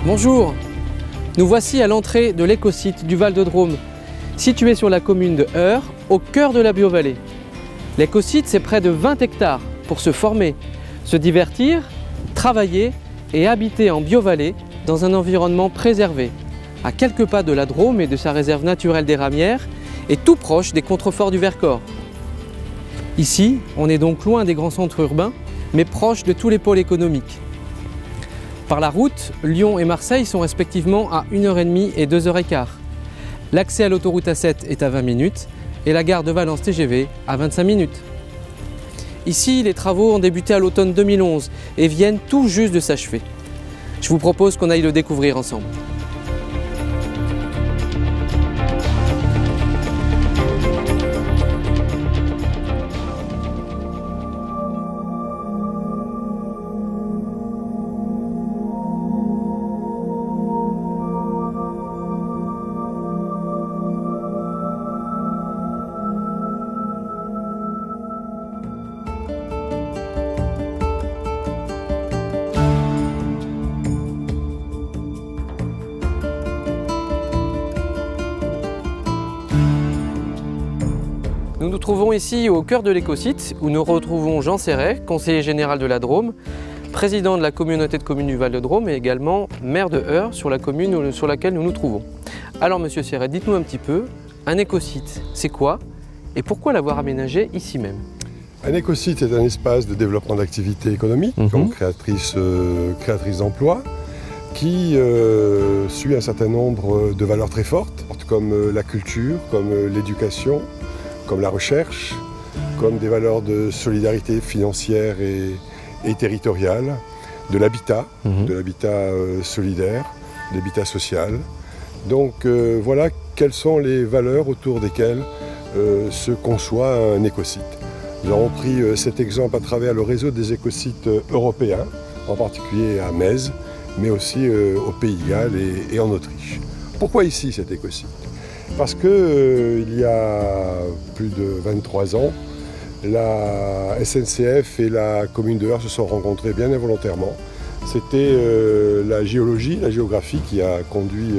Bonjour, nous voici à l'entrée de l'écosite du Val de Drôme, situé sur la commune de Heure, au cœur de la Biovallée. L'écosite, c'est près de 20 hectares pour se former, se divertir, travailler et habiter en Biovallée dans un environnement préservé, à quelques pas de la Drôme et de sa réserve naturelle des Ramières et tout proche des contreforts du Vercors. Ici, on est donc loin des grands centres urbains, mais proche de tous les pôles économiques. Par la route, Lyon et Marseille sont respectivement à 1h30 et 2h15. L'accès à l'autoroute A7 est à 20 minutes et la gare de Valence TGV à 25 minutes. Ici, les travaux ont débuté à l'automne 2011 et viennent tout juste de s'achever. Je vous propose qu'on aille le découvrir ensemble. Nous nous trouvons ici au cœur de l'écosite où nous retrouvons Jean Serret, conseiller général de la Drôme, président de la communauté de communes du Val de Drôme et également maire de Heure sur la commune sur laquelle nous nous trouvons. Alors monsieur Serret, dites-nous un petit peu, un écosite, c'est quoi et pourquoi l'avoir aménagé ici même? Un écosite est un espace de développement d'activités économiques, donc créatrice d'emplois, qui suit un certain nombre de valeurs très fortes, comme la culture, comme l'éducation, comme la recherche, comme des valeurs de solidarité financière et territoriale, de l'habitat, solidaire, de l'habitat social. Donc voilà quelles sont les valeurs autour desquelles se conçoit un écosite. Nous avons pris cet exemple à travers le réseau des écosites européens, en particulier à Metz, mais aussi au Pays de Galles et en Autriche. Pourquoi ici cet écosite? Parce qu'il y a plus de 23 ans, la SNCF et la commune de Heure se sont rencontrées bien involontairement. C'était la géographie qui a conduit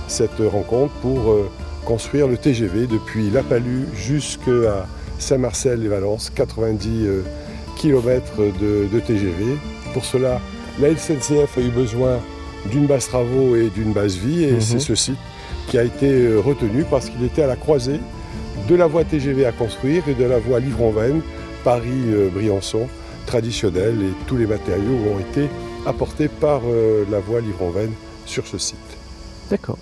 cette rencontre pour construire le TGV depuis La Palue jusqu'à Saint-Marcel-les-Valences, 90 km de TGV. Pour cela, la SNCF a eu besoin d'une base travaux et d'une base vie, et c'est ce site qui a été retenu parce qu'il était à la croisée de la voie TGV à construire et de la voie Livron-Veynes, Paris-Briançon traditionnelle, et tous les matériaux ont été apportés par la voie Livron-Veynes sur ce site. D'accord.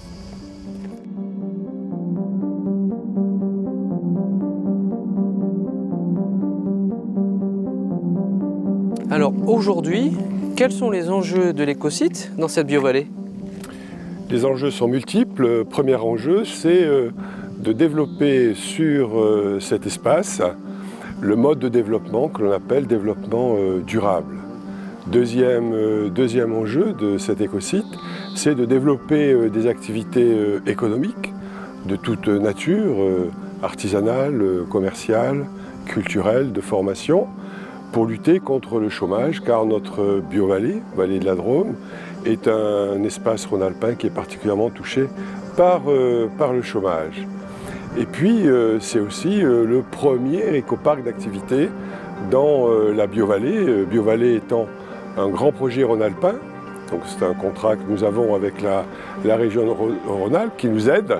Alors aujourd'hui, quels sont les enjeux de l'écosite dans cette biovallée? Les enjeux sont multiples. Le premier enjeu, c'est de développer sur cet espace le mode de développement que l'on appelle développement durable. Deuxième enjeu de cet écosite, c'est de développer des activités économiques de toute nature, artisanales, commerciales, culturelles, de formation, pour lutter contre le chômage, car notre biovallée, vallée de la Drôme, est un espace rhône-alpin qui est particulièrement touché par le chômage. Et puis, c'est aussi le premier écoparc d'activité dans la biovallée, biovallée étant un grand projet rhône-alpin. Donc c'est un contrat que nous avons avec la région Rhône-Alpes qui nous aide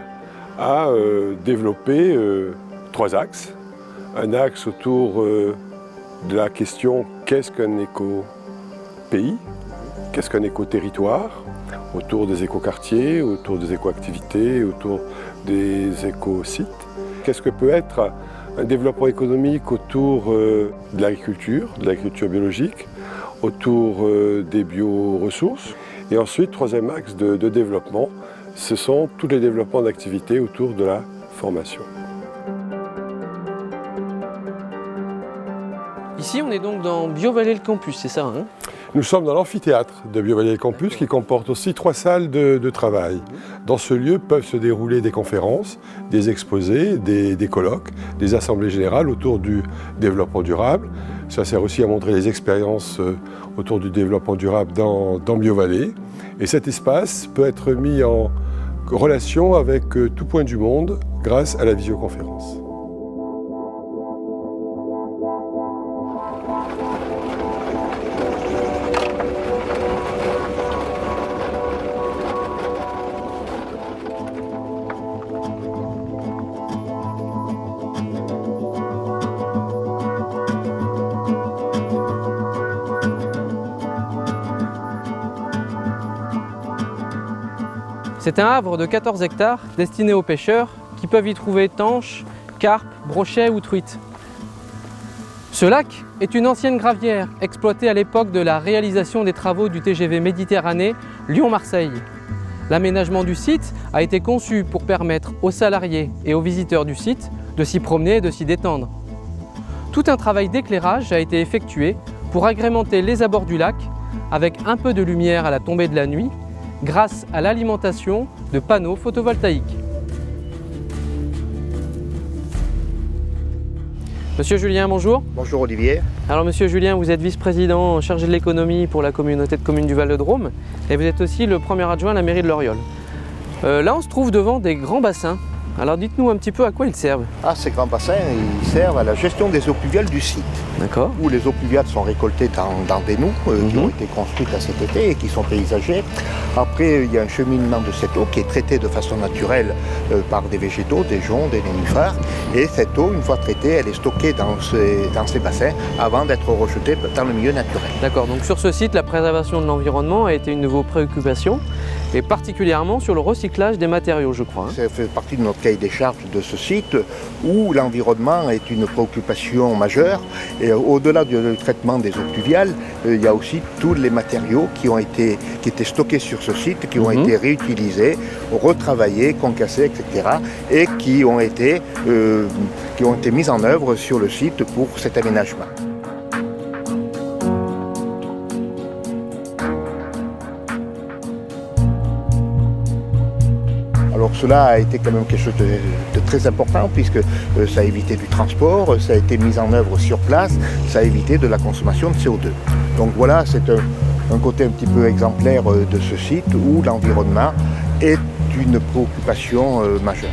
à développer 3 axes. Un axe autour de la question qu'est-ce qu'un éco-pays, qu'est-ce qu'un éco-territoire, autour des éco-quartiers, autour des éco-activités, autour des éco-sites. Qu'est-ce que peut être un développement économique autour de l'agriculture biologique, autour des bioressources. Et ensuite, troisième axe de développement, ce sont tous les développements d'activités autour de la formation. Ici, on est donc dans Biovallée le campus, c'est ça hein? Nous sommes dans l'amphithéâtre de Biovallée le campus qui comporte aussi 3 salles de travail. Dans ce lieu peuvent se dérouler des conférences, des exposés, des colloques, des assemblées générales autour du développement durable. Ça sert aussi à montrer les expériences autour du développement durable dans Biovallée. Et cet espace peut être mis en relation avec tout point du monde grâce à la visioconférence. C'est un havre de 14 hectares destiné aux pêcheurs qui peuvent y trouver tanches, carpes, brochets ou truites. Ce lac est une ancienne gravière exploitée à l'époque de la réalisation des travaux du TGV Méditerranée Lyon-Marseille. L'aménagement du site a été conçu pour permettre aux salariés et aux visiteurs du site de s'y promener et de s'y détendre. Tout un travail d'éclairage a été effectué pour agrémenter les abords du lac avec un peu de lumière à la tombée de la nuit grâce à l'alimentation de panneaux photovoltaïques. Monsieur Julien, bonjour. Bonjour Olivier. Alors Monsieur Julien, vous êtes vice-président chargé de l'économie pour la communauté de communes du Val-de-Drôme et vous êtes aussi le premier adjoint à la mairie de Loriol. Là on se trouve devant des grands bassins. Alors dites-nous un petit peu à quoi ils servent. Ces grands bassins, ils servent à la gestion des eaux pluviales du site. D'accord. Où les eaux pluviales sont récoltées dans des noues qui ont été construites à cet été et qui sont paysagées. Après, il y a un cheminement de cette eau qui est traitée de façon naturelle par des végétaux, des joncs, des nénuphars. Et cette eau, une fois traitée, elle est stockée dans ces bassins avant d'être rejetée dans le milieu naturel. D'accord, donc sur ce site, la préservation de l'environnement a été une de vos préoccupations, et particulièrement sur le recyclage des matériaux, je crois. Ça fait partie de notre cahier des charges de ce site, où l'environnement est une préoccupation majeure. Et au-delà du traitement des eaux pluviales, il y a aussi tous les matériaux qui étaient stockés sur ce site, qui ont été réutilisés, retravaillés, concassés, etc. et qui ont été mis en œuvre sur le site pour cet aménagement. Alors cela a été quand même quelque chose de très important puisque ça a évité du transport, ça a été mis en œuvre sur place, ça a évité de la consommation de CO2. Donc voilà, c'est un côté un petit peu exemplaire de ce site où l'environnement est une préoccupation majeure.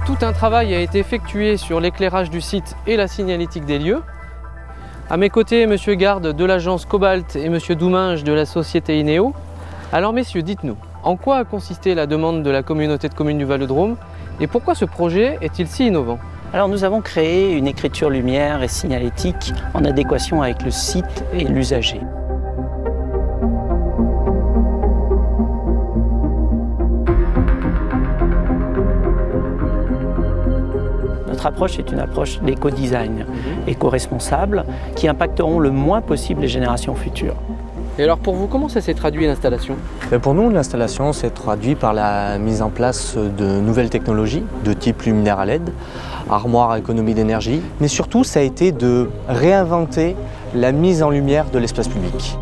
Tout un travail a été effectué sur l'éclairage du site et la signalétique des lieux. À mes côtés, M. Garde de l'agence Cobalt et M. Douminge de la société Ineo. Alors messieurs, dites-nous, en quoi a consisté la demande de la communauté de communes du Val-de-Drôme et pourquoi ce projet est-il si innovant? Alors nous avons créé une écriture lumière et signalétique en adéquation avec le site et l'usager. Notre approche est une approche d'éco-design, éco-responsable, qui impacteront le moins possible les générations futures. Et alors pour vous, comment ça s'est traduit l'installation? Pour nous, l'installation s'est traduite par la mise en place de nouvelles technologies de type luminaire à LED, armoire à économie d'énergie, mais surtout ça a été de réinventer la mise en lumière de l'espace public.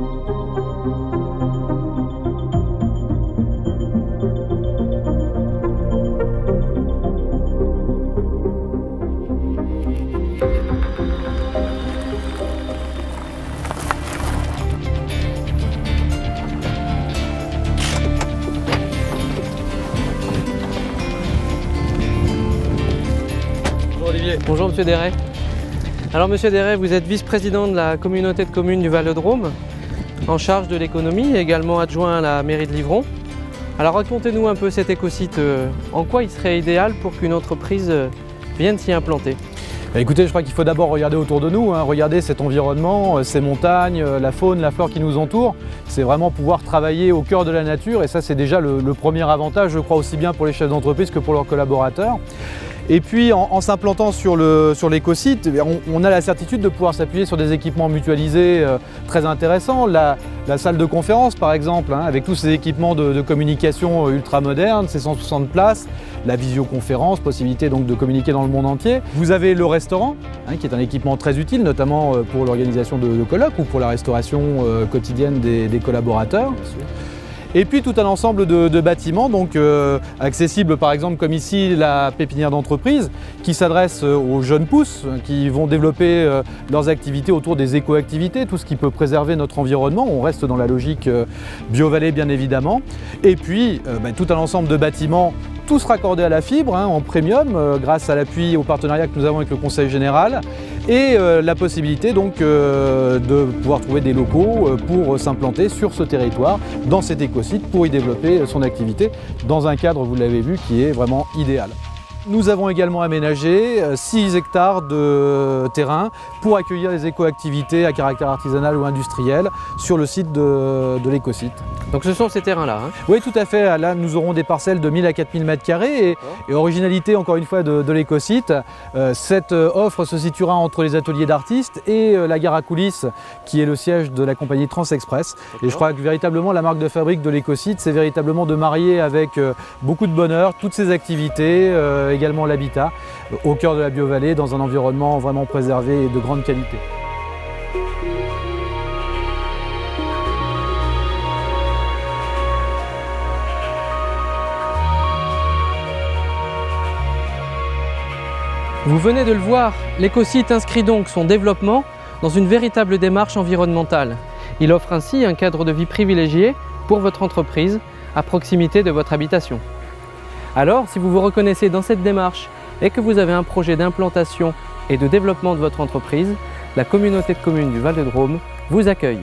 Bonjour Monsieur Déret. Alors Monsieur Déret, vous êtes vice-président de la communauté de communes du Val-de-Drôme, en charge de l'économie et également adjoint à la mairie de Livron. Alors racontez-nous un peu cet écosite, en quoi il serait idéal pour qu'une entreprise vienne s'y implanter? Écoutez, je crois qu'il faut d'abord regarder autour de nous, regarder cet environnement, ces montagnes, la faune, la flore qui nous entoure. C'est vraiment pouvoir travailler au cœur de la nature et ça c'est déjà le premier avantage, je crois, aussi bien pour les chefs d'entreprise que pour leurs collaborateurs. Et puis en s'implantant sur l'écosite, on a la certitude de pouvoir s'appuyer sur des équipements mutualisés très intéressants. La salle de conférence par exemple, avec tous ces équipements de communication ultra modernes, ces 160 places, la visioconférence, possibilité donc de communiquer dans le monde entier. Vous avez le restaurant, qui est un équipement très utile, notamment pour l'organisation de colloques ou pour la restauration quotidienne des collaborateurs. Et puis tout un ensemble de bâtiments, donc accessibles par exemple comme ici la pépinière d'entreprise qui s'adresse aux jeunes pousses qui vont développer leurs activités autour des éco-activités, tout ce qui peut préserver notre environnement. On reste dans la logique BioVallée bien évidemment. Et puis tout un ensemble de bâtiments tous raccordés à la fibre en premium grâce à l'appui au partenariat que nous avons avec le Conseil Général et la possibilité donc de pouvoir trouver des locaux pour s'implanter sur ce territoire, dans cet écosite, pour y développer son activité dans un cadre, vous l'avez vu, qui est vraiment idéal. Nous avons également aménagé 6 hectares de terrain pour accueillir les éco-activités à caractère artisanal ou industriel sur le site de l'écosite. Donc ce sont ces terrains-là Oui, tout à fait. Là, nous aurons des parcelles de 1000 à 4000 m² et originalité, encore une fois, de l'écosite. Cette offre se situera entre les ateliers d'artistes et la gare à coulisses, qui est le siège de la compagnie Transexpress. Et je crois que véritablement, la marque de fabrique de l'écosite, c'est véritablement de marier avec beaucoup de bonheur toutes ces activités, également l'habitat, au cœur de la BioVallée, dans un environnement vraiment préservé et de grande qualité. Vous venez de le voir, l'écosite inscrit donc son développement dans une véritable démarche environnementale. Il offre ainsi un cadre de vie privilégié pour votre entreprise à proximité de votre habitation. Alors, si vous vous reconnaissez dans cette démarche et que vous avez un projet d'implantation et de développement de votre entreprise, la communauté de communes du Val-de-Drôme vous accueille.